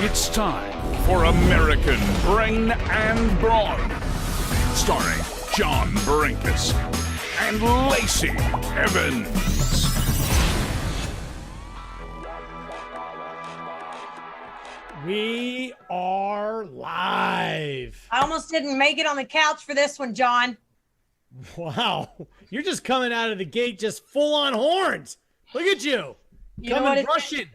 It's time for American Brain and Brawn, starring John Brenkus and Lacey Evans. We are live. I almost didn't make it on the couch for this one, John. Wow. You're just coming out of the gate just full on horns. Look at you. Coming rushing.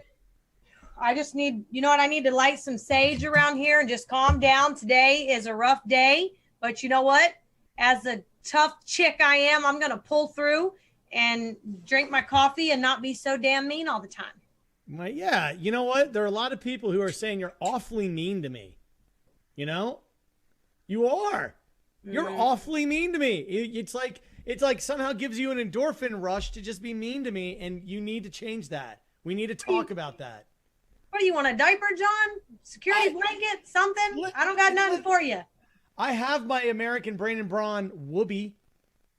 I just need, I need to light some sage around here and just calm down. Today is a rough day, but you know what? As a tough chick I am, I'm going to pull through and drink my coffee and not be so damn mean all the time. Well, yeah. You know what? There are a lot of people who are saying you're awfully mean to me. You know? You are. You're awfully mean to me. It's like somehow gives you an endorphin rush to just be mean to me, and you need to change that. We need to talk about that. What do you want, a diaper, John? Security blanket? Something? I don't got nothing for you. I have my American Brain and Brawn whoopee.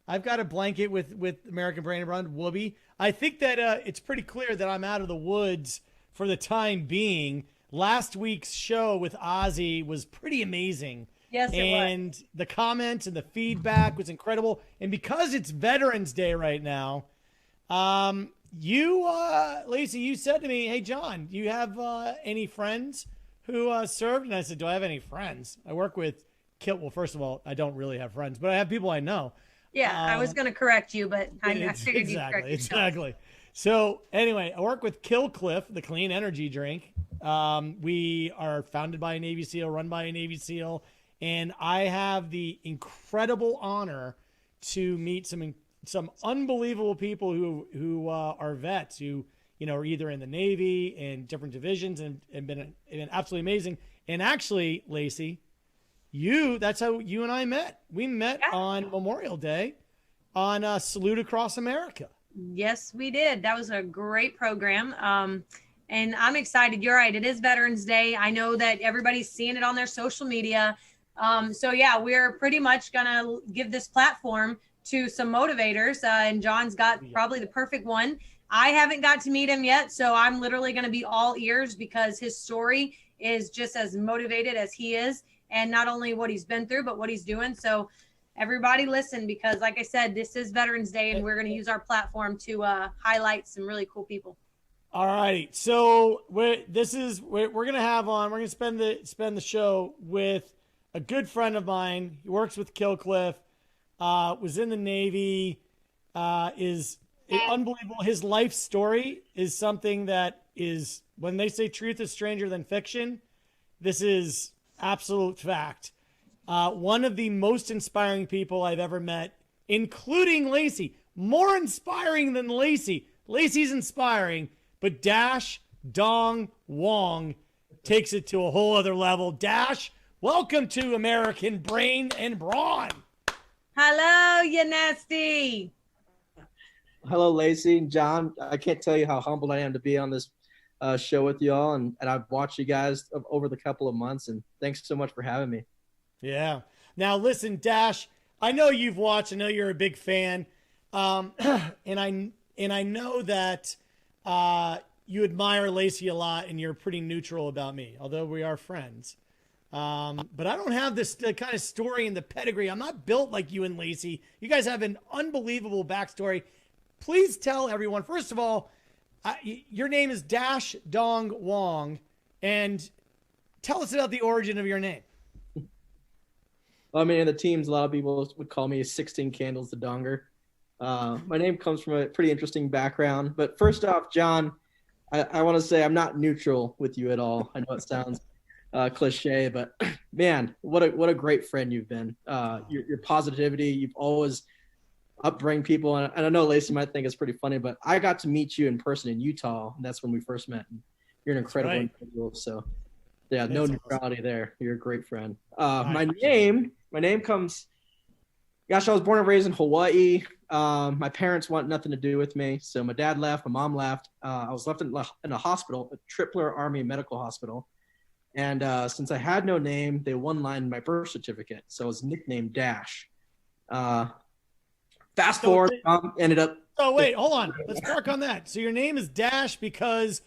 I've got a blanket with American Brain and Brawn whoopee. I think that it's pretty clear that I'm out of the woods for the time being. Last week's show with Ozzy was pretty amazing. Yes, it was. And the comments and the feedback was incredible. And because it's Veterans Day right now, Lacey, you said to me, "Hey, John, do you have any friends who served?" And I said, "Do I have any friends? I work with Kill." Well, first of all, I don't really have friends, but I have people I know. Yeah, I was going to correct you, but I figured you'd correct yourself. Exactly. So anyway, I work with Kill Cliff, the clean energy drink. We are founded by a Navy SEAL, run by a Navy SEAL, and I have the incredible honor to meet some unbelievable people who are vets who are either in the Navy in different divisions and been absolutely amazing. And actually, Lacey, that's how you and I met. We met on Memorial Day on Salute Across America. Yes, we did. That was a great program. And I'm excited. You're right. It is Veterans Day. I know that everybody's seeing it on their social media. So yeah, we're pretty much going to give this platform to some motivators. And John's got probably the perfect one. I haven't got to meet him yet. So I'm literally going to be all ears because his story is just as motivated as he is. And not only what he's been through, but what he's doing. So everybody listen, because like I said, this is Veterans Day and we're going to use our platform to highlight some really cool people. All right. So we're going to spend the show with a good friend of mine. He works with Kill Cliff, was in the Navy, is unbelievable. His life story is something that is, when they say truth is stranger than fiction, this is absolute fact. One of the most inspiring people I've ever met, including Lacey. More inspiring than Lacey. Lacey's inspiring, but Duong Wong takes it to a whole other level. Dash, welcome to American Brain and Brawn. Hello, you nasty. Hello, Lacey and John. I can't tell you how humbled I am to be on this show with you all, and I've watched you guys over the couple of months, and thanks so much for having me. Yeah. Now listen, Dash, I know you've watched. I know you're a big fan, and I know that you admire Lacey a lot, and you're pretty neutral about me, although we are friends. But I don't have this kind of story in the pedigree. I'm not built like you and Lacey. You guys have an unbelievable backstory. Please tell everyone, first of all, your name is Duong Wong, and tell us about the origin of your name. Well, I mean, in the teams, a lot of people would call me 16 Candles the Donger. My name comes from a pretty interesting background. But first off, John, I want to say I'm not neutral with you at all. I know it sounds cliche, but man, what a great friend you've been. Your positivity, you've always upbring people. And I know Lacey might think it's pretty funny, but I got to meet you in person in Utah. And that's when we first met. And you're an incredible individual. So yeah, no neutrality there. You're a great friend. My name comes, gosh, I was born and raised in Hawaii. My parents want nothing to do with me. So my dad left, my mom left. I was left in a hospital, a Tripler Army medical hospital. And since I had no name, they one-lined my birth certificate. So I was nicknamed Dash. Fast forward, ended up. Oh, wait, hold on. Let's work on that. So your name is Dash because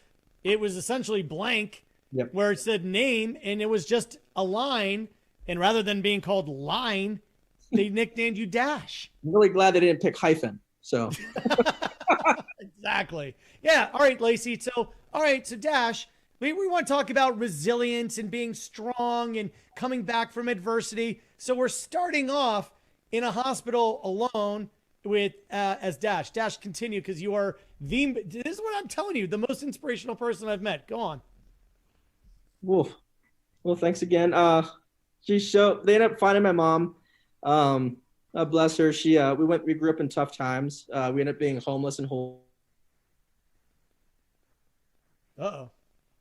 it was essentially blank Yep. where it said name and it was just a line, and rather than being called Line, they nicknamed you Dash. I'm really glad they didn't pick hyphen. So Exactly. Yeah. All right, Lacey. So Dash, we want to talk about resilience and being strong and coming back from adversity. So we're starting off in a hospital alone with as Dash. Dash, continue, because you are this is what I'm telling you, the most inspirational person I've met. Go on. Well, thanks again. They ended up finding my mom. Bless her. We grew up in tough times. We ended up being homeless and whole.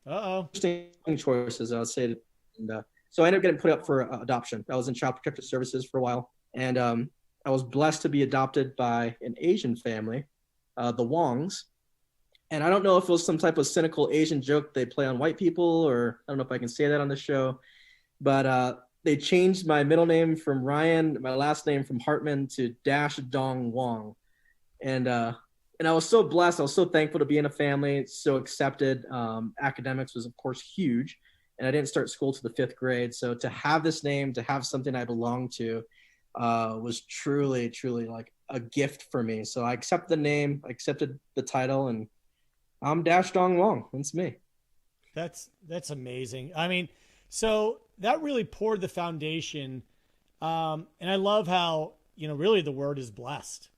Interesting choices, I would say. And, so I ended up getting put up for adoption. I was in Child Protective Services for a while, and I was blessed to be adopted by an Asian family, the Wongs. And I don't know if it was some type of cynical Asian joke they play on white people, or I don't know if I can say that on the show, but they changed my middle name from Ryan, my last name from Hartman, to Duong Wong. And I was so blessed. I was so thankful to be in a family, so accepted. Academics was, of course, huge. And I didn't start school to the 5th grade. So to have this name, to have something I belonged to, was truly, truly like a gift for me. So I accepted the name, I accepted the title, and I'm Duong Wong. That's me. That's amazing. I mean, so that really poured the foundation. And I love how, really the word is blessed.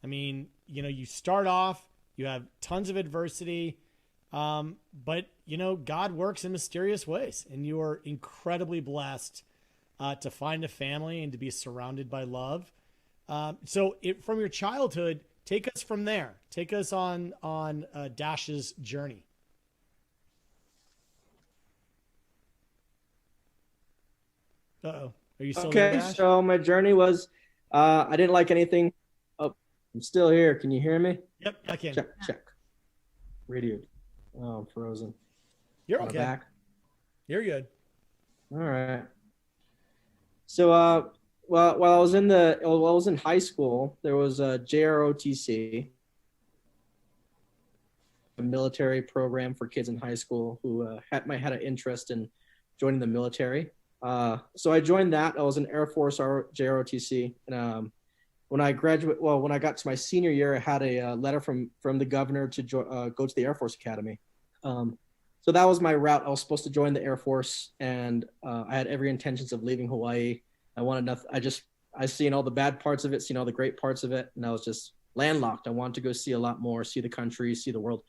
I mean, you start off, you have tons of adversity, but, God works in mysterious ways, and you are incredibly blessed to find a family and to be surrounded by love. So from your childhood, take us from there. Take us on Dash's journey. Uh-oh. Are you still there, Dash? So my journey was, I didn't like anything. Oh, I'm still here. Can you hear me? Yep, I can. Check. Radioed. Oh, I'm frozen. You're okay. Back. You're good. All right. So, while I was in high school, there was a JROTC, a military program for kids in high school who had an interest in joining the military. So I joined that. I was in Air Force JROTC, and when I got to my senior year, I had a letter from the governor to go to the Air Force Academy. So that was my route. I was supposed to join the Air Force, and I had every intentions of leaving Hawaii. I wanted nothing. I seen all the bad parts of it, seen all the great parts of it, and I was just landlocked. I wanted to go see a lot more, see the country, see the world.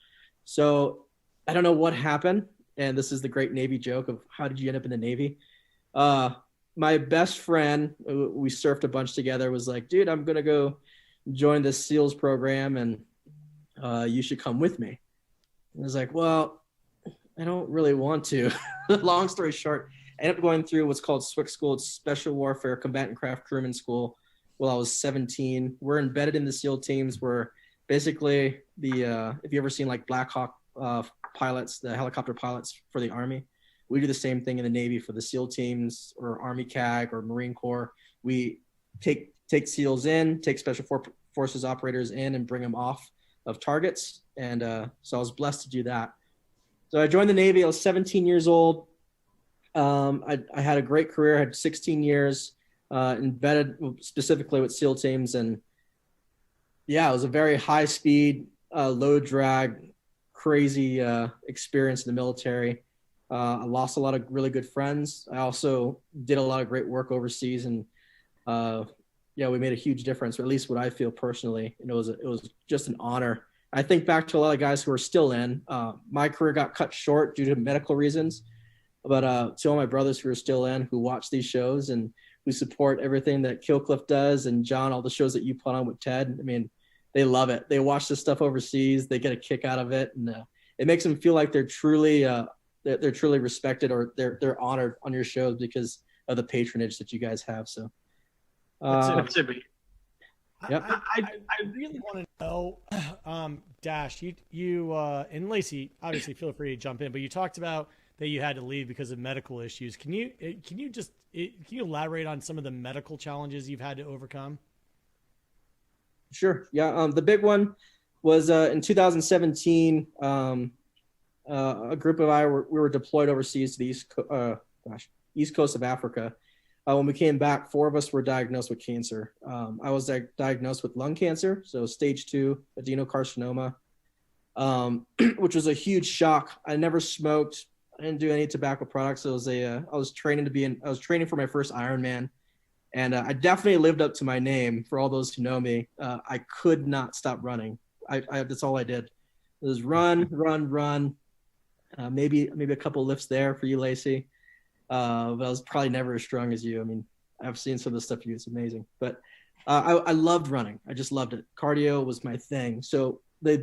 So I don't know what happened, and this is the great Navy joke of how did you end up in the Navy? My best friend, we surfed a bunch together, was like, dude, I'm going to go join this SEALs program, and you should come with me. I was like, well, I don't really want to. Long story short, I ended up going through what's called SWCC school. It's Special Warfare Combatant Craft Crewman School. While I was 17, we're embedded in the SEAL teams. We're basically if you ever seen like Black Hawk pilots, the helicopter pilots for the Army, we do the same thing in the Navy for the SEAL teams or Army CAG or Marine Corps. We take SEALs in, take Special Forces operators in, and bring them off of targets. And so I was blessed to do that. So I joined the Navy. I was 17 years old. I had a great career. I had 16 years embedded specifically with SEAL teams. And yeah, it was a very high speed, low drag, crazy experience in the military. I lost a lot of really good friends. I also did a lot of great work overseas, and we made a huge difference, or at least what I feel personally. It was just an honor. I think back to a lot of guys who are still in. My career got cut short due to medical reasons, but to all my brothers who are still in, who watch these shows and who support everything that Killcliff does, and John, all the shows that you put on with Ted, I mean, they love it. They watch this stuff overseas. They get a kick out of it, and it makes them feel like they're truly respected, or they're honored on your shows because of the patronage that you guys have. So that's it. Yep. I really want to know, Dash, you and Lacey, obviously feel free to jump in, but you talked about that you had to leave because of medical issues. Can you elaborate on some of the medical challenges you've had to overcome? Sure. Yeah. The big one was in 2017. a group of we were deployed overseas to the East Coast of Africa. When we came back, 4 of us were diagnosed with cancer. I was diagnosed with lung cancer, so stage 2 adenocarcinoma, which was a huge shock. I never smoked. I didn't do any tobacco products. I was training for my first Ironman, and I definitely lived up to my name. For all those who know me, I could not stop running. That's all I did. It was run. Maybe a couple lifts there for you, Lacey. But I was probably never as strong as you. I mean, I've seen some of the stuff you do. It's amazing. But I loved running. I just loved it. Cardio was my thing. So the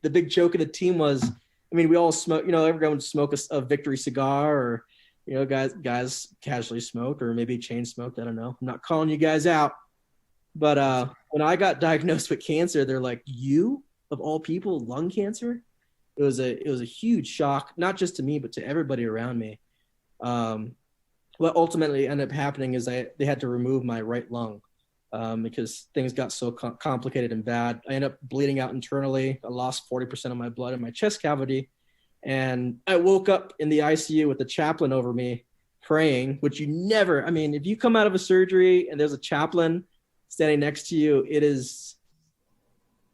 big joke of the team was, I mean, we all smoke, everyone would smoke a Victory cigar, or, guys casually smoked, or maybe chain smoked. I don't know. I'm not calling you guys out. But when I got diagnosed with cancer, they're like, you, of all people, lung cancer? It was a huge shock, not just to me, but to everybody around me. What ultimately ended up happening is they had to remove my right lung because things got so complicated and bad. I ended up bleeding out internally. I lost 40% of my blood in my chest cavity. And I woke up in the ICU with the chaplain over me praying, which you never, I mean, if you come out of a surgery and there's a chaplain standing next to you, it is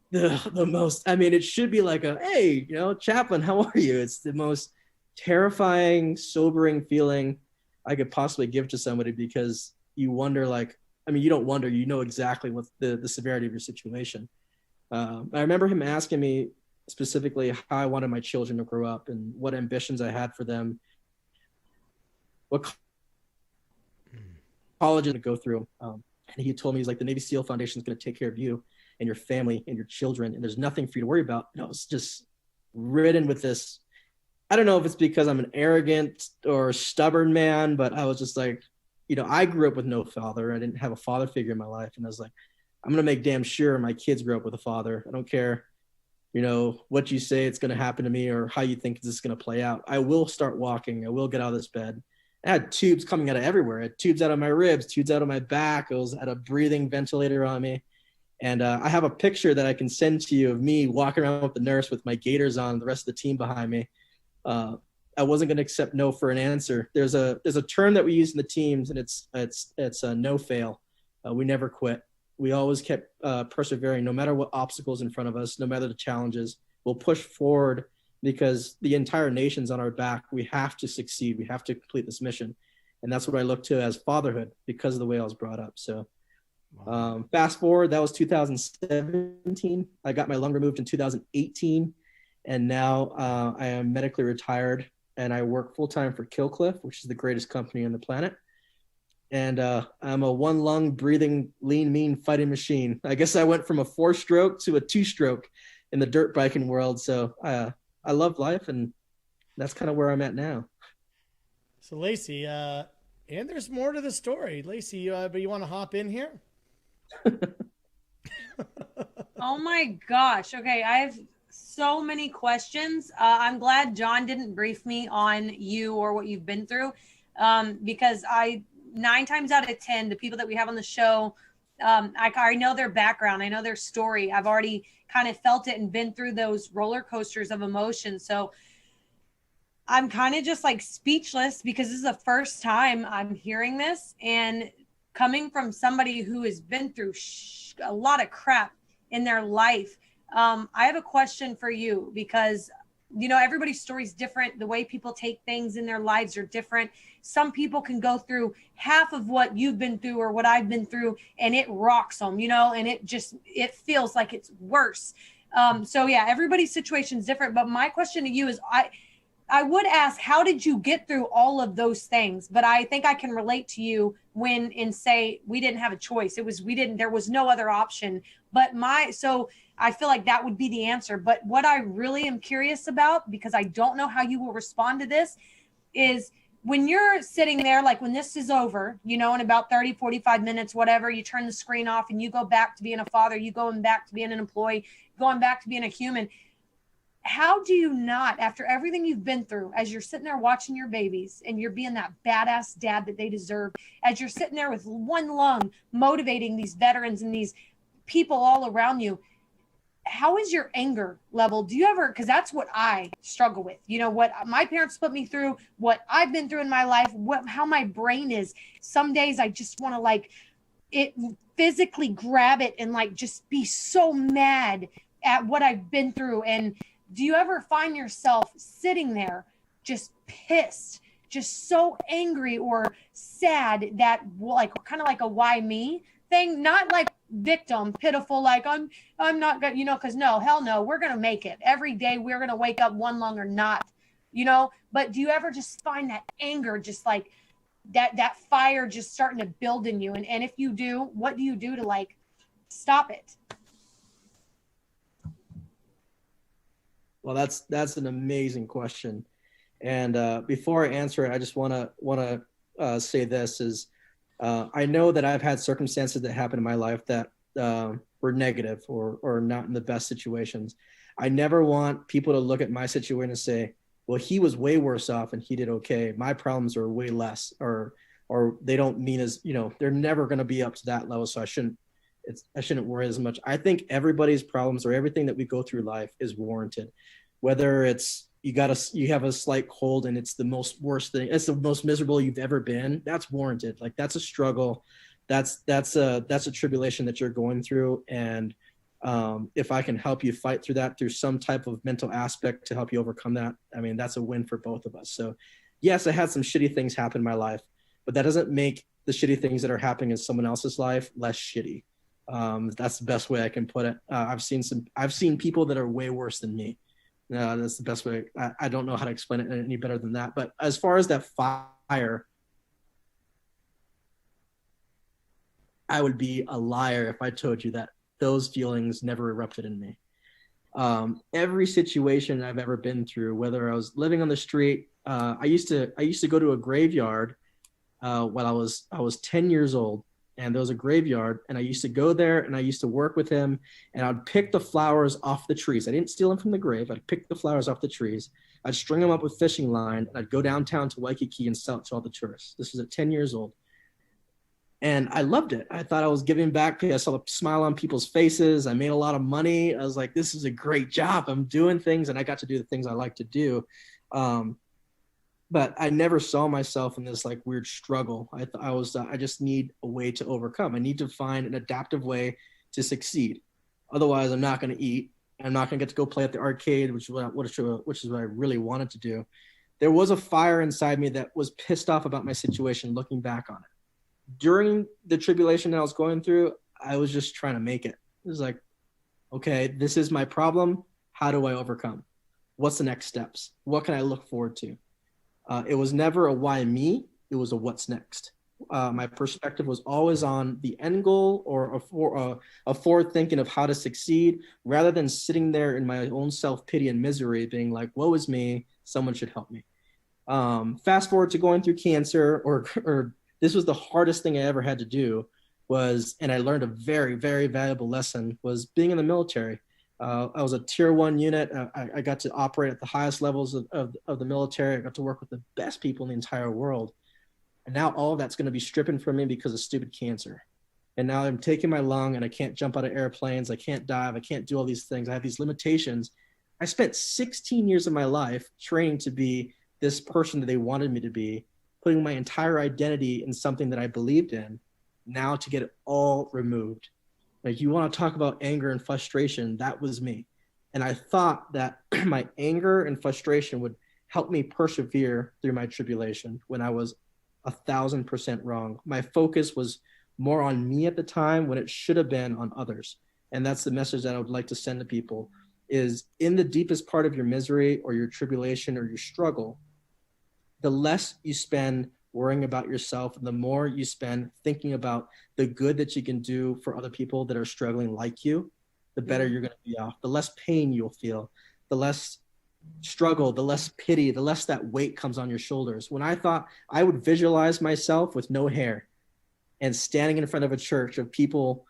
the most, I mean, it should be like hey, chaplain, how are you? It's the most terrifying, sobering feeling I could possibly give to somebody, because you wonder, you don't wonder, you know exactly what the severity of your situation. I remember him asking me specifically how I wanted my children to grow up and what ambitions I had for them, what college to go through. And he told me, he's like, the Navy SEAL Foundation is going to take care of you and your family and your children, and there's nothing for you to worry about. And I was just ridden with this. I don't know if it's because I'm an arrogant or stubborn man, but I was just like, I grew up with no father. I didn't have a father figure in my life. And I was like, I'm going to make damn sure my kids grow up with a father. I don't care, what you say it's going to happen to me or how you think this is going to play out. I will start walking. I will get out of this bed. I had tubes coming out of everywhere. I had tubes out of my ribs, tubes out of my back. I was at a breathing ventilator on me. And I have a picture that I can send to you of me walking around with the nurse with my gaiters on, the rest of the team behind me. I wasn't going to accept no for an answer. There's a term that we use in the teams, and it's a no fail. We never quit. We always kept persevering, no matter what obstacles in front of us, no matter the challenges. We'll push forward because the entire nation's on our back. We have to succeed. We have to complete this mission. And that's what I look to as fatherhood, because of the way I was brought up. So fast forward, that was 2017. I got my lung removed in 2018. And now I am medically retired, and I work full-time for Killcliff, which is the greatest company on the planet. And I'm a one-lung, breathing, lean, mean fighting machine. I guess I went from a 4-stroke to a 2-stroke in the dirt biking world. So I love life, and that's kind of where I'm at now. So, Lacey, and there's more to the story. Lacey, but you want to hop in here? Oh, my gosh. Okay, I have so many questions. I'm glad John didn't brief me on you or what you've been through, because 9 times out of 10, the people that we have on the show, I know their background. I know their story. I've already kind of felt it and been through those roller coasters of emotion. So I'm kind of just like speechless, because this is the first time I'm hearing this, and coming from somebody who has been through a lot of crap in their life. I have a question for you, because, everybody's story is different. The way people take things in their lives are different. Some people can go through half of what you've been through or what I've been through, and it rocks them, and it feels like it's worse. So yeah, everybody's situation is different. But my question to you is, I would ask, how did you get through all of those things? But I think I can relate to you and say we didn't have a choice. There was no other option. So I feel like that would be the answer. But what I really am curious about, because I don't know how you will respond to this, is when you're sitting there, like when this is over, in about 30, 45 minutes, whatever, you turn the screen off and you go back to being a father, you going back to being an employee, going back to being a human. How do you not, after everything you've been through, as you're sitting there watching your babies and you're being that badass dad that they deserve, as you're sitting there with one lung motivating these veterans and these people all around you, how is your anger level? Do you ever, because that's what I struggle with, you know, what my parents put me through, what I've been through in my life, how my brain is. Some days I just want to like it physically grab it and like just be so mad at what I've been through. And do you ever find yourself sitting there just pissed, just so angry or sad that like kind of like a why me thing, not like victim, pitiful, like I'm not gonna, you know, because no, hell no, we're gonna make it. Every day we're gonna wake up one lung or not, you know. But do you ever just find that anger, just like that fire just starting to build in you? And if you do, what do you do to like stop it? Well, that's an amazing question. And before I answer it, I just want to say this is I know that I've had circumstances that happened in my life that were negative or not in the best situations. I never want people to look at my situation and say, well, he was way worse off and he did okay. My problems are way less, or they don't mean as, you know, they're never going to be up to that level. So I shouldn't worry as much. I think everybody's problems or everything that we go through life is warranted, whether it's you have a slight cold and it's the worst thing. It's the most miserable you've ever been. That's warranted. Like that's a struggle. That's a tribulation that you're going through. And if I can help you fight through that through some type of mental aspect to help you overcome that, I mean, that's a win for both of us. So yes, I had some shitty things happen in my life, but that doesn't make the shitty things that are happening in someone else's life less shitty. That's the best way I can put it. I've seen people that are way worse than me. That's the best way. I don't know how to explain it any better than that. But as far as that fire, I would be a liar if I told you that those feelings never erupted in me. Every situation I've ever been through, whether I was living on the street, I used to go to a graveyard when I was 10 years old. And there was a graveyard, and I used to go there, and I used to work with him, and I'd pick the flowers off the trees. I didn't steal them from the grave. I'd pick the flowers off the trees. I'd string them up with fishing line, and I'd go downtown to Waikiki and sell it to all the tourists. This was at 10 years old. And I loved it. I thought I was giving back. I saw the smile on people's faces. I made a lot of money. I was like, this is a great job. I'm doing things, and I got to do the things I like to do. But I never saw myself in this like weird struggle. I just need a way to overcome. I need to find an adaptive way to succeed. Otherwise, I'm not going to eat. I'm not going to get to go play at the arcade, which is what I really wanted to do. There was a fire inside me that was pissed off about my situation looking back on it. During the tribulation that I was going through, I was just trying to make it. It was like, okay, this is my problem. How do I overcome? What's the next steps? What can I look forward to? It was never a why me, it was a what's next. My perspective was always on the end goal or a forward thinking of how to succeed, rather than sitting there in my own self-pity and misery being like, woe is me, someone should help me. Fast forward to going through cancer, or this was the hardest thing I ever had to do and I learned a very, very valuable lesson, was being in the military. I was a tier 1 unit. I got to operate at the highest levels of the military. I got to work with the best people in the entire world. And now all of that's going to be stripping from me because of stupid cancer. And now I'm taking my lung and I can't jump out of airplanes. I can't dive. I can't do all these things. I have these limitations. I spent 16 years of my life training to be this person that they wanted me to be, putting my entire identity in something that I believed in, now to get it all removed. Like, you want to talk about anger and frustration, that was me. And I thought that my anger and frustration would help me persevere through my tribulation, when I was 1,000% wrong. My focus was more on me at the time when it should have been on others. And that's the message that I would like to send to people, is in the deepest part of your misery or your tribulation or your struggle, the less you spend worrying about yourself, and the more you spend thinking about the good that you can do for other people that are struggling like you, the better you're going to be off. The less pain you'll feel, the less struggle, the less pity, the less that weight comes on your shoulders. When I thought I would visualize myself with no hair and standing in front of a church of people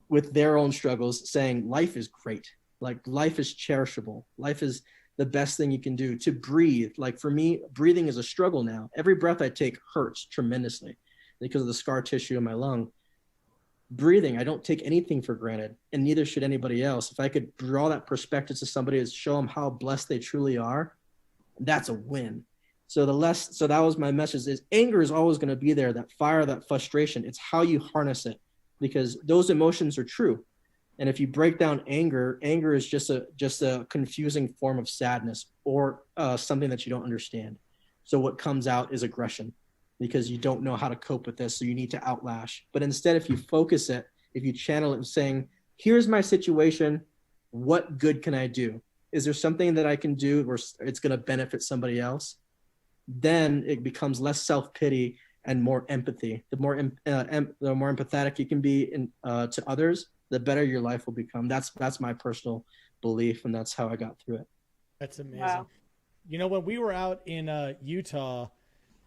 with their own struggles saying, life is great. Like, life is cherishable. Life is the best thing you can do. To breathe, like for me, breathing is a struggle now. Every breath I take hurts tremendously because of the scar tissue in my lung. breathing. I don't take anything for granted, and neither should anybody else. If I could draw that perspective to somebody to show them how blessed they truly are, that's a win. So that was my message, is anger is always going to be there, that fire, that frustration. It's how you harness it, because those emotions are true. And if you break down anger is just a confusing form of sadness, or something that you don't understand. So what comes out is aggression, because you don't know how to cope with this. So you need to outlash. But instead, if you focus it, if you channel it saying, here's my situation, what good can I do? Is there something that I can do where it's going to benefit somebody else? Then it becomes less self-pity and more empathy. The more empathetic you can be to others, the better your life will become. That's my personal belief, and that's how I got through it. That's amazing. Wow. When we were out in Utah,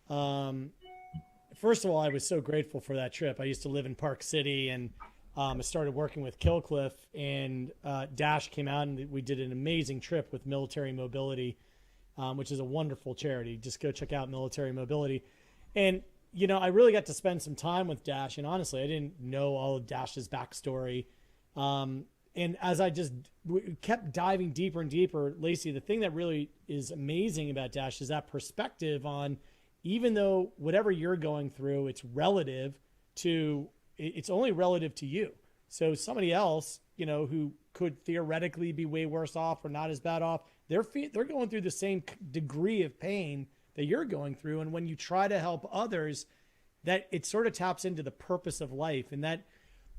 first of all, I was so grateful for that trip. I used to live in Park City, and I started working with Killcliff, and Dash came out, and we did an amazing trip with Military Mobility, which is a wonderful charity. Just go check out Military Mobility. And, I really got to spend some time with Dash, and honestly, I didn't know all of Dash's backstory. And as I just kept diving deeper and deeper, Lacey, the thing that really is amazing about Dash is that perspective on, even though whatever you're going through, it's only relative to you. So somebody else, who could theoretically be way worse off or not as bad off, they're going through the same degree of pain that you're going through. And when you try to help others, that it sort of taps into the purpose of life. And that,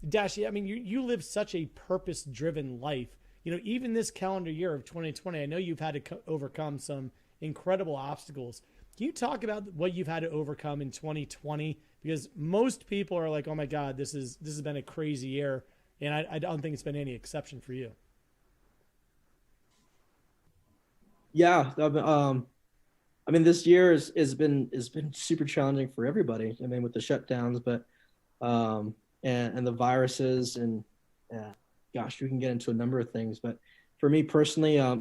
Dash, you live such a purpose-driven life. Even this calendar year of 2020, I know you've had to overcome some incredible obstacles. Can you talk about what you've had to overcome in 2020? Because most people are like, oh my God, this has been a crazy year. And I don't think it's been any exception for you. Yeah. This year has been super challenging for everybody. With the shutdowns, but, and the viruses, and gosh, we can get into a number of things, but for me personally, I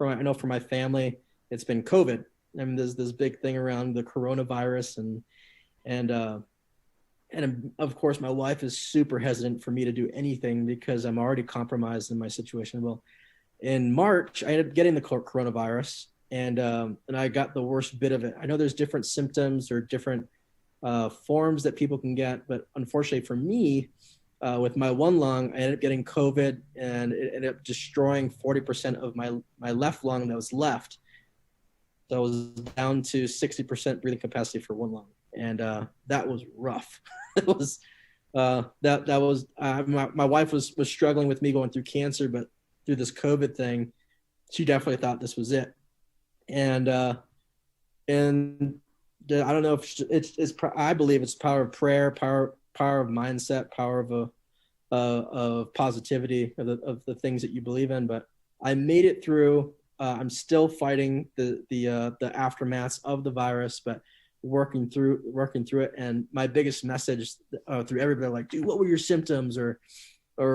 know for my family, it's been COVID. There's this big thing around the coronavirus, and of course my wife is super hesitant for me to do anything because I'm already compromised in my situation. Well, in March, I ended up getting the coronavirus, and I got the worst bit of it. I know there's different symptoms or different forms that people can get, but unfortunately for me, with my one lung, I ended up getting COVID, and it ended up destroying 40% of my left lung that was left. So I was down to 60% breathing capacity for one lung, and that was rough. It was my wife was struggling with me going through cancer, but through this COVID thing, she definitely thought this was it. And I don't know if I believe it's power of prayer, power of mindset, power of positivity, of the things that you believe in. But I made it through. I'm still fighting the aftermaths of the virus, but working through it. And my biggest message through everybody, like, dude, what were your symptoms, or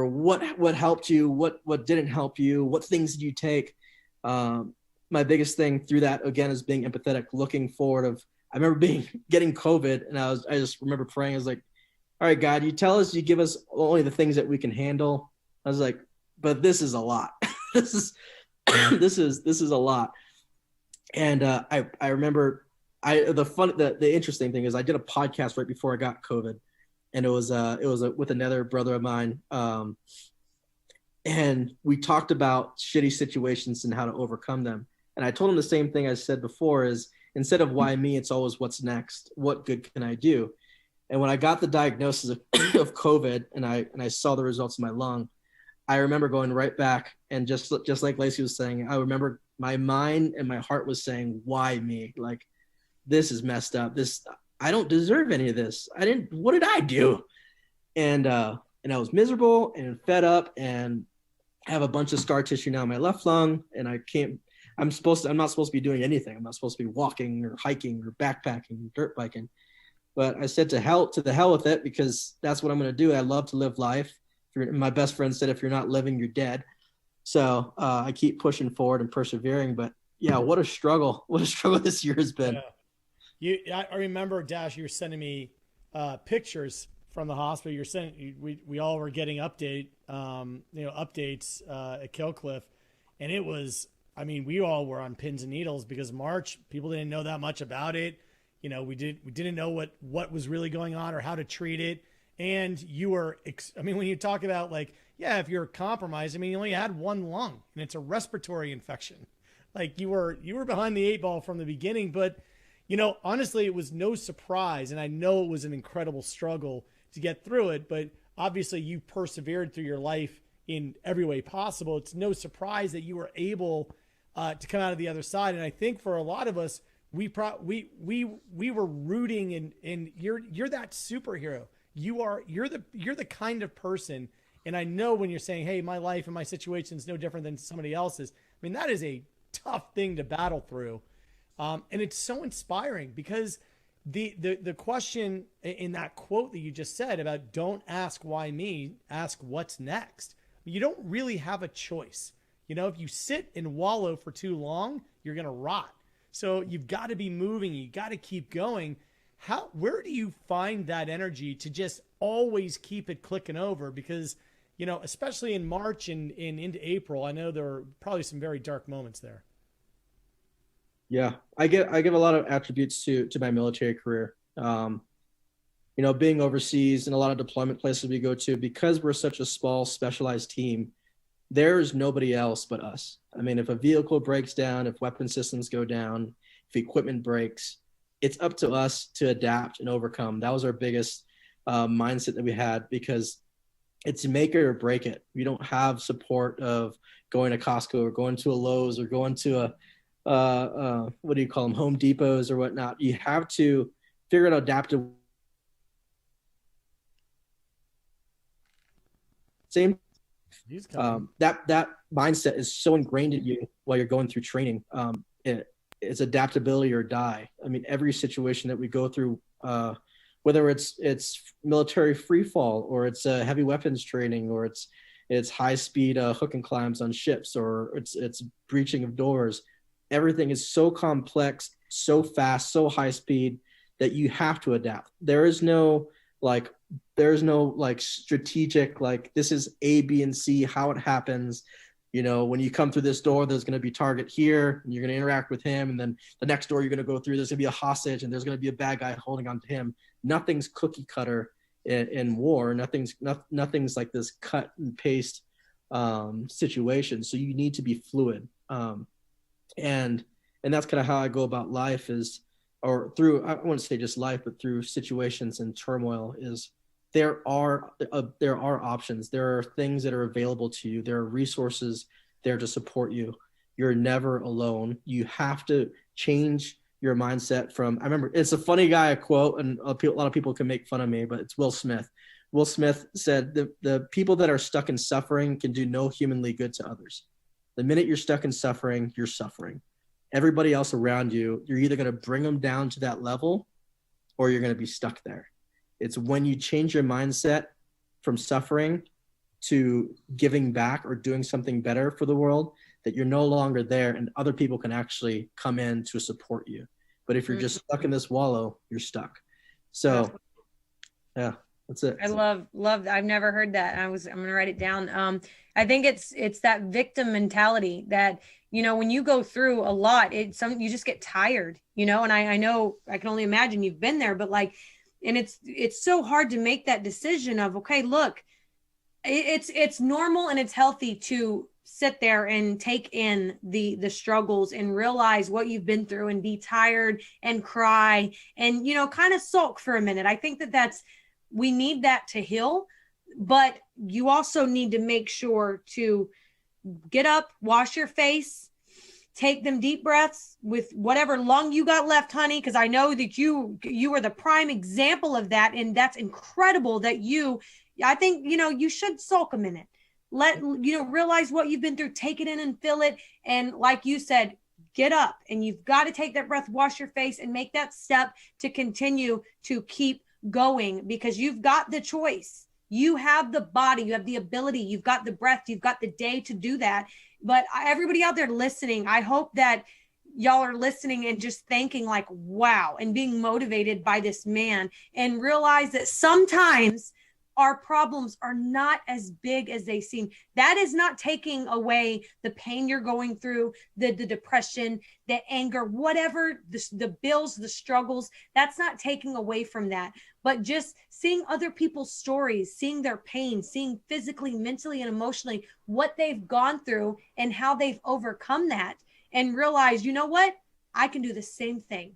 what helped you, what didn't help you, what things did you take? My biggest thing through that, again, is being empathetic, looking forward. I remember getting COVID, and I just remember praying. I was like, all right, God, you tell us, you give us only the things that we can handle. I was like, but this is a lot. this is a lot. And I remember the interesting thing is I did a podcast right before I got COVID, and it was with another brother of mine. And we talked about shitty situations and how to overcome them. And I told him the same thing I said before, is instead of why me, it's always what's next. What good can I do? And when I got the diagnosis of COVID, and I saw the results of my lung, I remember going right back, and just like Lacey was saying, I remember my mind and my heart was saying, why me? Like, this is messed up. I don't deserve any of this. What did I do? And I was miserable and fed up, and I have a bunch of scar tissue now in my left lung, and I'm not supposed to be doing anything. I'm not supposed to be walking or hiking or backpacking, or dirt biking. But I said to the hell with it, because that's what I'm going to do. I love to live life. My best friend said, if you're not living, you're dead. So I keep pushing forward and persevering. But yeah, what a struggle this year has been. Yeah. I remember, Dash, you were sending me pictures from the hospital. You're saying we all were getting updates at Killcliff, and it was, I mean, we all were on pins and needles because March, people didn't know that much about it. You know, we didn't know what was really going on or how to treat it. And you were, I mean, when you talk about like, yeah, if you're compromised, I mean, you only had one lung and it's a respiratory infection. Like you were behind the 8 ball from the beginning, but you know, honestly, it was no surprise. And I know it was an incredible struggle to get through it, but obviously you persevered through your life in every way possible. It's no surprise that you were able to come out of the other side. And I think for a lot of us, we were rooting and you're that superhero. You're the kind of person. And I know when you're saying, hey, my life and my situation is no different than somebody else's. I mean, that is a tough thing to battle through. And it's so inspiring because the question in that quote that you just said about don't ask why me, ask what's next. You don't really have a choice. You know, if you sit and wallow for too long, you're going to rot. So you've got to be moving. You got to keep going. Where do you find that energy to just always keep it clicking over? Because, you know, especially in March and into April, I know there are probably some very dark moments there. Yeah, I give a lot of attributes to my military career. You know, being overseas and a lot of deployment places we go to, because we're such a small, specialized team, there's nobody else but us. I mean, if a vehicle breaks down, if weapon systems go down, if equipment breaks, it's up to us to adapt and overcome. That was our biggest mindset that we had, because it's make it or break it. We don't have support of going to Costco or going to a Lowe's or going to what do you call them, Home Depots or whatnot. You have to figure out adaptive. Same. That mindset is so ingrained in you while you're going through training. It's adaptability or die. I mean, every situation that we go through, whether it's military free fall or it's heavy weapons training or it's high speed hook and climbs on ships or it's breaching of doors, everything is so complex, so fast, so high speed that you have to adapt. There's no strategic, like this is A, B, and C, how it happens. You know, when you come through this door, there's going to be target here and you're going to interact with him. And then the next door you're going to go through, there's going to be a hostage and there's going to be a bad guy holding on to him. Nothing's cookie cutter in war. Nothing's like this cut and paste situation. So you need to be fluid. And that's kind of how I go about life is, or through, I wouldn't say just life, but through situations and turmoil is there are options. There are things that are available to you. There are resources there to support you. You're never alone. You have to change your mindset from, I remember it's a funny guy quote, and a lot of people can make fun of me, but it's Will Smith. Will Smith said, the people that are stuck in suffering can do no humanly good to others. The minute you're stuck in suffering, you're suffering. Everybody else around you, you're either going to bring them down to that level or you're going to be stuck there. It's when you change your mindset from suffering to giving back or doing something better for the world that you're no longer there and other people can actually come in to support you. But if you're just stuck in this wallow, you're stuck. So yeah, that's it. I love, I've never heard that. I'm going to write it down. I think it's that victim mentality that, you know, when you go through a lot, you just get tired, you know, and I know, I can only imagine you've been there, but like, and it's so hard to make that decision of, okay, look, it's normal and it's healthy to sit there and take in the struggles and realize what you've been through and be tired and cry and, you know, kind of sulk for a minute. I think we need that to heal, but you also need to make sure to get up, wash your face, take them deep breaths with whatever lung you got left, honey, because I know that you are the prime example of that. And that's incredible that I think, you know, you should sulk a minute. Realize what you've been through, take it in and feel it. And like you said, get up and you've got to take that breath, wash your face and make that step to continue to keep going because you've got the choice. You have the body, you have the ability, you've got the breath, you've got the day to do that. But everybody out there listening, I hope that y'all are listening and just thinking like, wow, and being motivated by this man, and realize that sometimes our problems are not as big as they seem. That is not taking away the pain you're going through, the depression, the anger, whatever, the bills, the struggles. That's not taking away from that. But just seeing other people's stories, seeing their pain, seeing physically, mentally, and emotionally what they've gone through and how they've overcome that, and realize, you know what? I can do the same thing.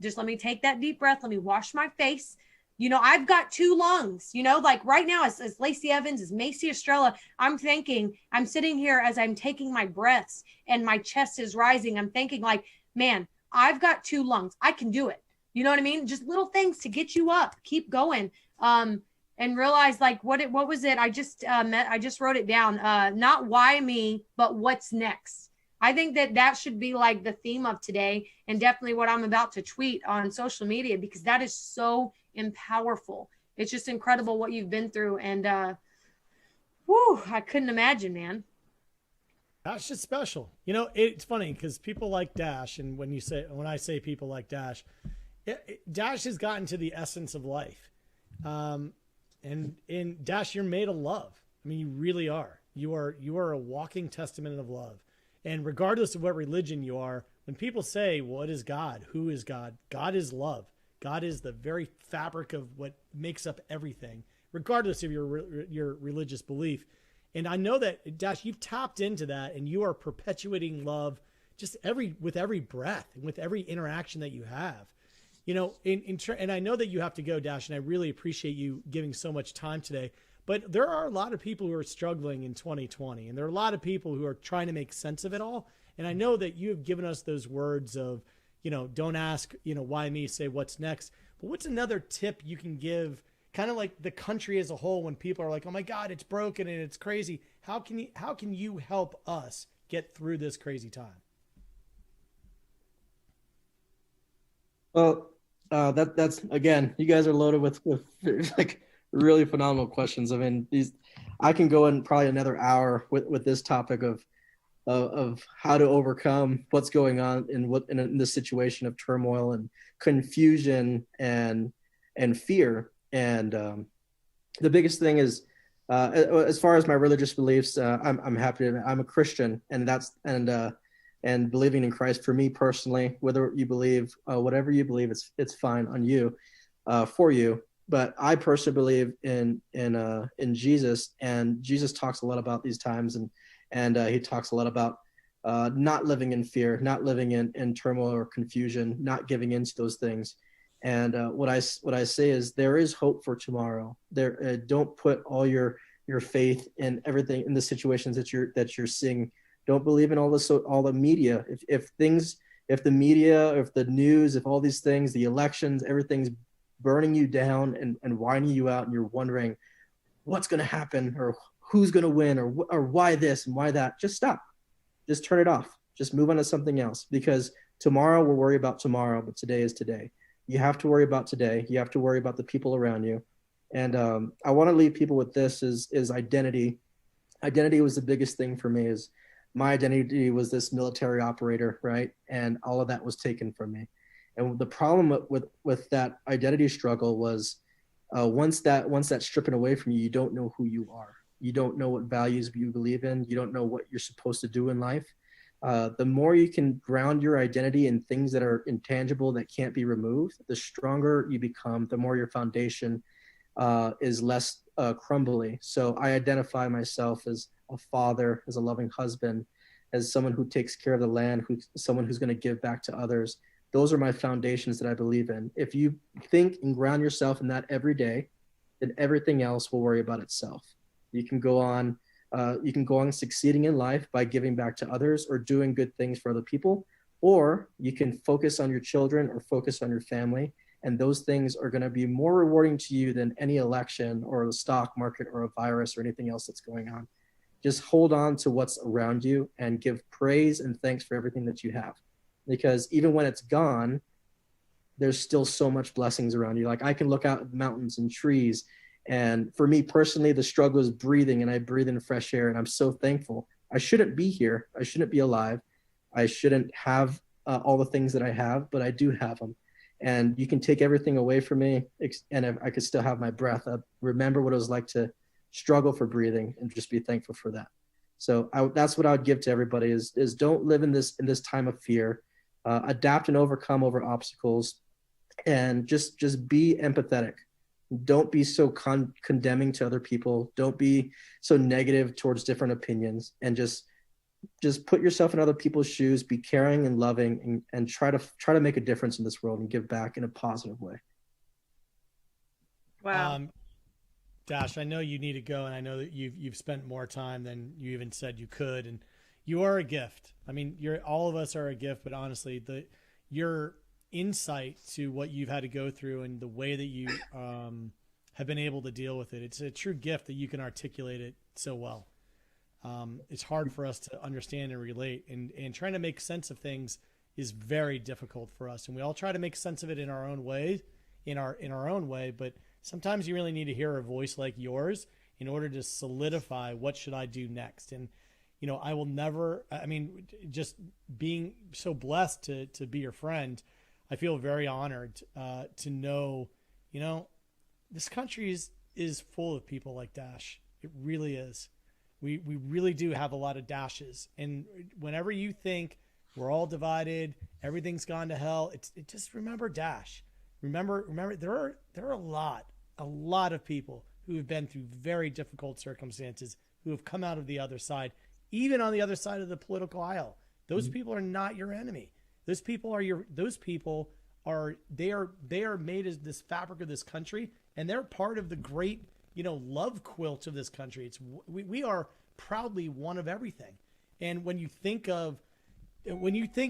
Just let me take that deep breath. Let me wash my face. You know, I've got 2 lungs, you know, like right now as Lacey Evans, as Macy Estrella, I'm thinking, I'm sitting here as I'm taking my breaths and my chest is rising. I'm thinking like, man, I've got 2 lungs. I can do it. You know what I mean? Just little things to get you up, keep going. And realize like, what was it? I just wrote it down. Not why me, but what's next. I think that should be like the theme of today, and definitely what I'm about to tweet on social media, because that is so powerful. It's just incredible what you've been through, and I couldn't imagine, man. Dash is special. You know, it's funny because people like Dash, and when I say people like Dash, Dash has gotten to the essence of life. And in Dash, you're made of love. I mean, you really are. You are a walking testament of love. And regardless of what religion you are, when people say, what is God? Who is God? God is love. God is the very fabric of what makes up everything, regardless of your religious belief. And I know that, Dash, you've tapped into that, and you are perpetuating love just with every breath and with every interaction that you have. You know, and I know that you have to go, Dash, and I really appreciate you giving so much time today. But there are a lot of people who are struggling in 2020, and there are a lot of people who are trying to make sense of it all. And I know that you have given us those words of, you know, don't ask, you know, why me, say what's next. But what's another tip you can give, kind of like the country as a whole, when people are like, oh my God, it's broken and it's crazy. How can you help us get through this crazy time? Well, that's again, you guys are loaded with like really phenomenal questions. I mean, I can go in probably another hour with this topic of how to overcome what's going on in this situation of turmoil and confusion and fear. And the biggest thing is, as far as my religious beliefs, I'm happy I'm a Christian, and believing in Christ for me personally, whether you believe whatever you believe, it's fine on you, for you. But I personally believe in Jesus, and Jesus talks a lot about these times, and he talks a lot about not living in fear, not living in turmoil or confusion, not giving into those things. And what I say is there is hope for tomorrow. Don't put all your faith in everything in the situations that you're seeing. Don't believe in all the media. If the media, if the news, if all these things, the elections, everything's burning you down and winding you out, and you're wondering what's going to happen or who's going to win or why this and why that, just stop. Just turn it off. Just move on to something else, because tomorrow we'll worry about tomorrow, but today is today. You have to worry about today. You have to worry about the people around you. And I want to leave people with this is identity. Identity was the biggest thing for me. Is my identity was this military operator, right? And all of that was taken from me. And the problem with that identity struggle was once that's stripping away from you, you don't know who you are. You don't know what values you believe in. You don't know what you're supposed to do in life. The more you can ground your identity in things that are intangible, that can't be removed, the stronger you become, the more your foundation is less crumbly. So I identify myself as a father, as a loving husband, as someone who takes care of the land, someone who's going to give back to others. Those are my foundations that I believe in. If you think and ground yourself in that every day, then everything else will worry about itself. You can go on succeeding in life by giving back to others or doing good things for other people, or you can focus on your children or focus on your family, and those things are going to be more rewarding to you than any election or the stock market or a virus or anything else that's going on. Just hold on to what's around you and give praise and thanks for everything that you have. Because even when it's gone, there's still so much blessings around you. Like I can look out at mountains and trees. And for me personally, the struggle is breathing, and I breathe in fresh air, and I'm so thankful. I shouldn't be here. I shouldn't be alive. I shouldn't have all the things that I have, but I do have them. And you can take everything away from me, and I could still have my breath. I remember what it was like to struggle for breathing and just be thankful for that. So that's what I would give to everybody is don't live in this time of fear. Adapt and overcome over obstacles, and just be empathetic. Don't be so condemning to other people. Don't be so negative towards different opinions, and just put yourself in other people's shoes, be caring and loving, and try to make a difference in this world and give back in a positive way. Wow. Dash, I know you need to go, and I know that you've spent more time than you even said you could, and you are a gift. I mean, all of us are a gift, but honestly, your insight to what you've had to go through and the way that you have been able to deal with it, it's a true gift that you can articulate it so well. It's hard for us to understand and relate, and trying to make sense of things is very difficult for us. And we all try to make sense of it in our own way, in our own way. But sometimes you really need to hear a voice like yours in order to solidify what should I do next. And, I will never, just being so blessed to be your friend, I feel very honored to know, this country is full of people like Dash. It really is. We really do have a lot of Dashes. And whenever you think we're all divided, everything's gone to hell, just remember Dash. Remember there are a lot of people who have been through very difficult circumstances who have come out of the other side, even on the other side of the political aisle. Those people are not your enemy. Those people are made as this fabric of this country, and they're part of the great love quilt of this country. We are proudly one of everything. And when you think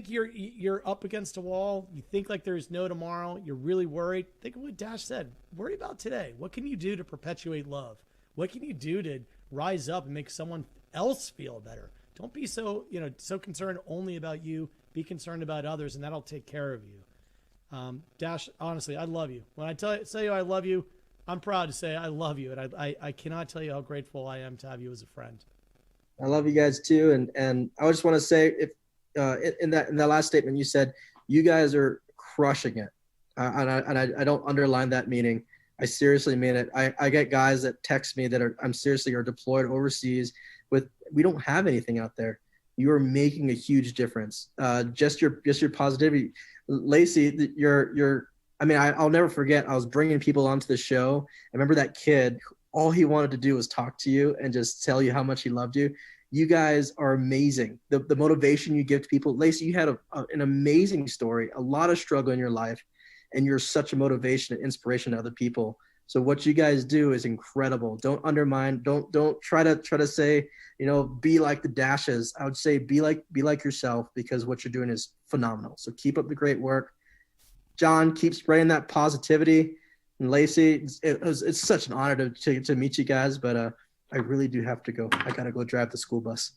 you're up against a wall, you think like there's no tomorrow, you're really worried, think of what Dash said. Worry about today. What can you do to perpetuate love? What can you do to rise up and make someone else feel better? Don't be so concerned only about you. Be concerned about others, and that'll take care of you. Dash, honestly, I love you. When I say I love you, I'm proud to say I love you, and I cannot tell you how grateful I am to have you as a friend. I love you guys too, and I just want to say, if in that last statement you said you guys are crushing it, and I don't underline that meaning. I seriously mean it. I get guys that text me that are deployed overseas we don't have anything out there. You are making a huge difference. Just your positivity, Lacey. I'll never forget. I was bringing people onto the show. I remember that kid. All he wanted to do was talk to you and just tell you how much he loved you. You guys are amazing. The motivation you give to people. Lacey, you had an amazing story, a lot of struggle in your life, and you're such a motivation and inspiration to other people. So what you guys do is incredible. Don't undermine. Don't try to say, be like the Dashes. I would say be like yourself, because what you're doing is phenomenal. So keep up the great work. John, keep spreading that positivity. And Lacey, it's such an honor to meet you guys, but I really do have to go. I got to go drive the school bus.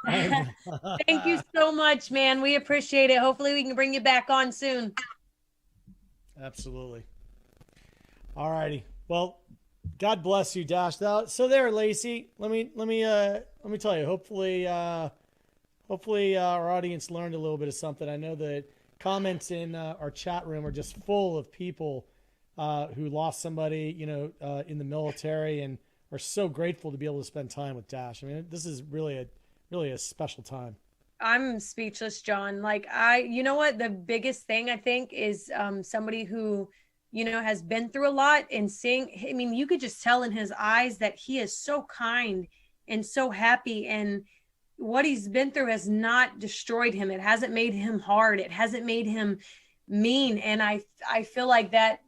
Thank you so much, man. We appreciate it. Hopefully we can bring you back on soon. Absolutely. All righty. Well, God bless you, Dash. So there, Lacey, let me tell you, hopefully our audience learned a little bit of something. I know that comments in our chat room are just full of people who lost somebody, in the military, and are so grateful to be able to spend time with Dash. I mean, this is really a special time. I'm speechless, John. You know what? The biggest thing I think is somebody who, has been through a lot, and you could just tell in his eyes that he is so kind and so happy, and what he's been through has not destroyed him. It hasn't made him hard. It hasn't made him mean. And I feel like that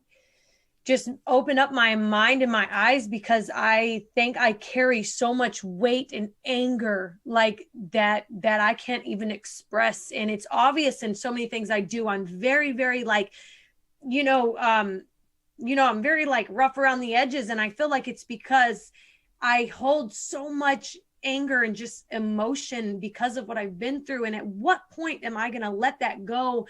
just opened up my mind and my eyes, because I think I carry so much weight and anger like that I can't even express. And it's obvious in so many things I do. I'm very, very I'm very rough around the edges. And I feel like it's because I hold so much anger and just emotion because of what I've been through. And at what point am I going to let that go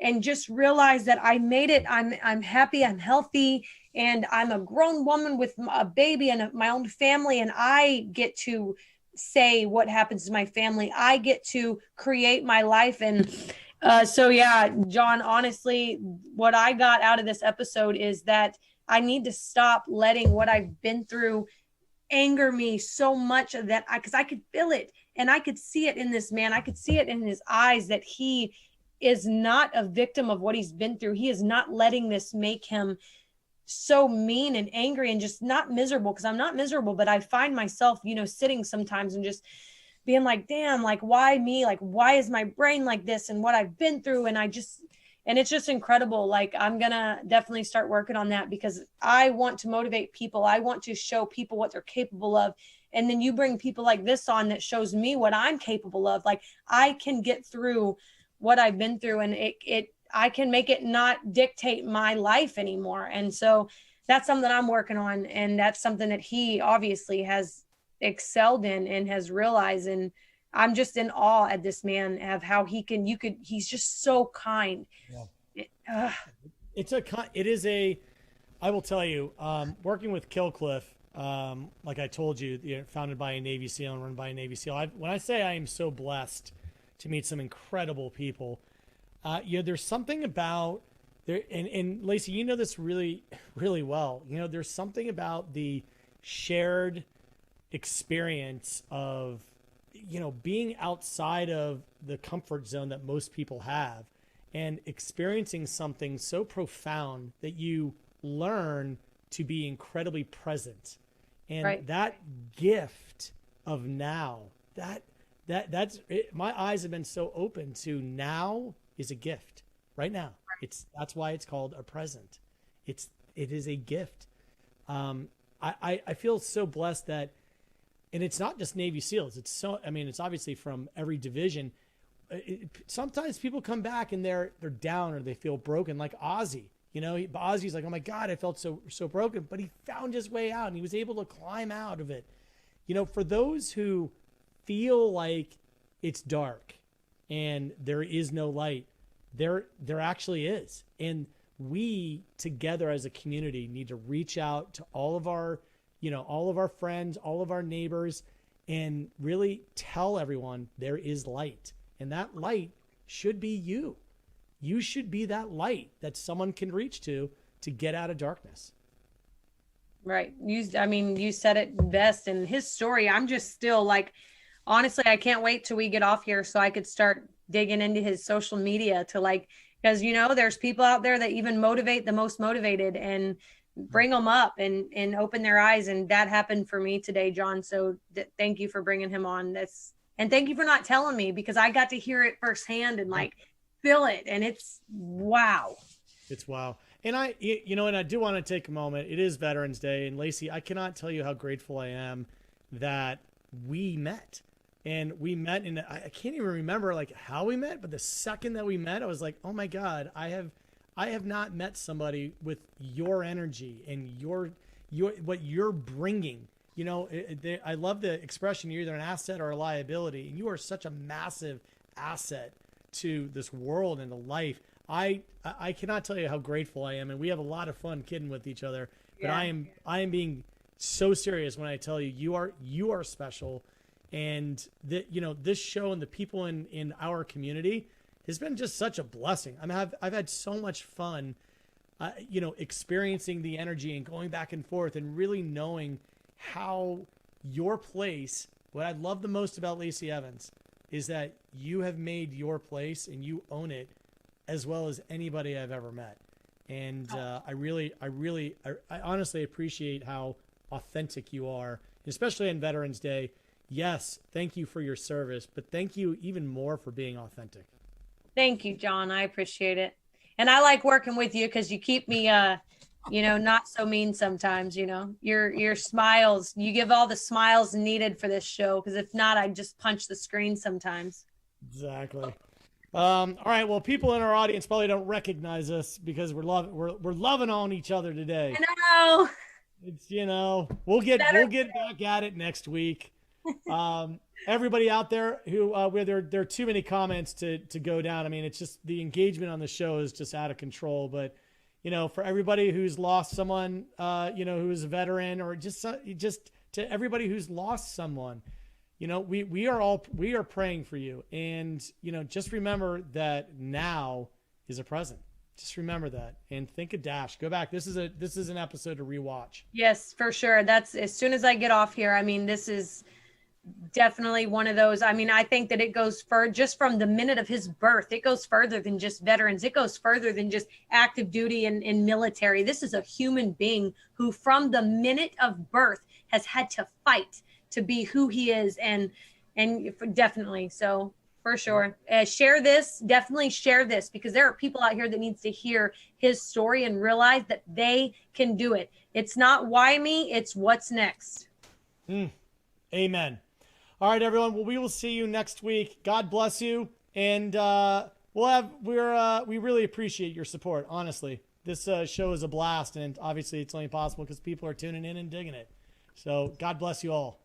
and just realize that I made it? I'm happy, I'm healthy, and I'm a grown woman with a baby and my own family. And I get to say what happens to my family. I get to create my life. And So yeah, John, honestly, what I got out of this episode is that I need to stop letting what I've been through anger me so much that because I could feel it and I could see it in this man. I could see it in his eyes that he is not a victim of what he's been through. He is not letting this make him so mean and angry and just not miserable, because I'm not miserable, but I find myself, sitting sometimes and just being like, damn, like, why me? Like, why is my brain like this and what I've been through? And it's just incredible. Like, I'm going to definitely start working on that because I want to motivate people. I want to show people what they're capable of. And then you bring people like this on that shows me what I'm capable of. Like, I can get through what I've been through, and I can make it not dictate my life anymore. And so that's something I'm working on. And that's something that he obviously has excelled in and has realized. And I'm just in awe at this man of how he's just so kind. Yeah. I will tell you, working with Killcliff, like I told you, founded by a Navy SEAL and run by a Navy SEAL. When I say I am so blessed to meet some incredible people, there's something about there, and Lacey, you know this really, really well. There's something about the shared experience of, being outside of the comfort zone that most people have and experiencing something so profound that you learn to be incredibly present. And right. That gift of now, that's it. My eyes have been so open to now is a gift right now. That's why it's called a present. It is a gift. I feel so blessed that, and it's not just Navy SEALs. It's obviously from every division. Sometimes people come back and they're down or they feel broken, like Ozzy. Ozzy's like, oh my God, I felt so broken, but he found his way out and he was able to climb out of it. For those who feel like it's dark and there is no light, there actually is. And we together as a community need to reach out to all of our friends, all of our neighbors, and really tell everyone there is light. And that light should be you. You should be that light that someone can reach to get out of darkness. Right. You said it best. And his story, I'm just still like, honestly, I can't wait till we get off here so I could start digging into his social media because, there's people out there that even motivate the most motivated and bring them up and open their eyes. And that happened for me today, John. So thank you for bringing him on. And thank you for not telling me, because I got to hear it firsthand and feel it. And it's wow. It's wow. And I do want to take a moment. It is Veterans Day. And Lacey, I cannot tell you how grateful I am that we met. And we met I can't even remember how we met, but the second that we met, I was like, oh my God, I have not met somebody with your energy and your what you're bringing. I love the expression, you're either an asset or a liability. And you are such a massive asset to this world and to life. I cannot tell you how grateful I am. And we have a lot of fun kidding with each other. But yeah. I am being so serious when I tell you you are special. And this show and the people in our community has been just such a blessing. I've had so much fun, experiencing the energy and going back and forth and really knowing how your place, what I love the most about Lacey Evans is that you have made your place and you own it as well as anybody I've ever met. And I honestly appreciate how authentic you are, especially on Veterans Day. Yes, thank you for your service, but thank you even more for being authentic. Thank you, John. I appreciate it. And I like working with you because you keep me, not so mean sometimes, your smiles, you give all the smiles needed for this show. Because if not, I'd just punch the screen sometimes. Exactly. All right. Well, people in our audience probably don't recognize us because we're loving on each other today. I know. It's, we'll get back at it next week. Everybody out there who where there are too many comments to go down. It's just the engagement on the show is just out of control. But for everybody who's lost someone, who's a veteran, or just to everybody who's lost someone, we are praying for you. And, just remember that now is a present. Just remember that and think of Dash. Go back. This is an episode to rewatch. Yes, for sure. That's as soon as I get off here. I mean, this is definitely one of those. I mean, I think that it goes just from the minute of his birth. It goes further than just veterans. It goes further than just active duty and military. This is a human being who from the minute of birth has had to fight to be who he is. And definitely. So for sure. Definitely share this, because there are people out here that needs to hear his story and realize that they can do it. It's not why me, it's what's next. Amen. All right, everyone. Well, we will see you next week. God bless you. And we really appreciate your support. Honestly, this show is a blast, and obviously it's only possible because people are tuning in and digging it. So God bless you all.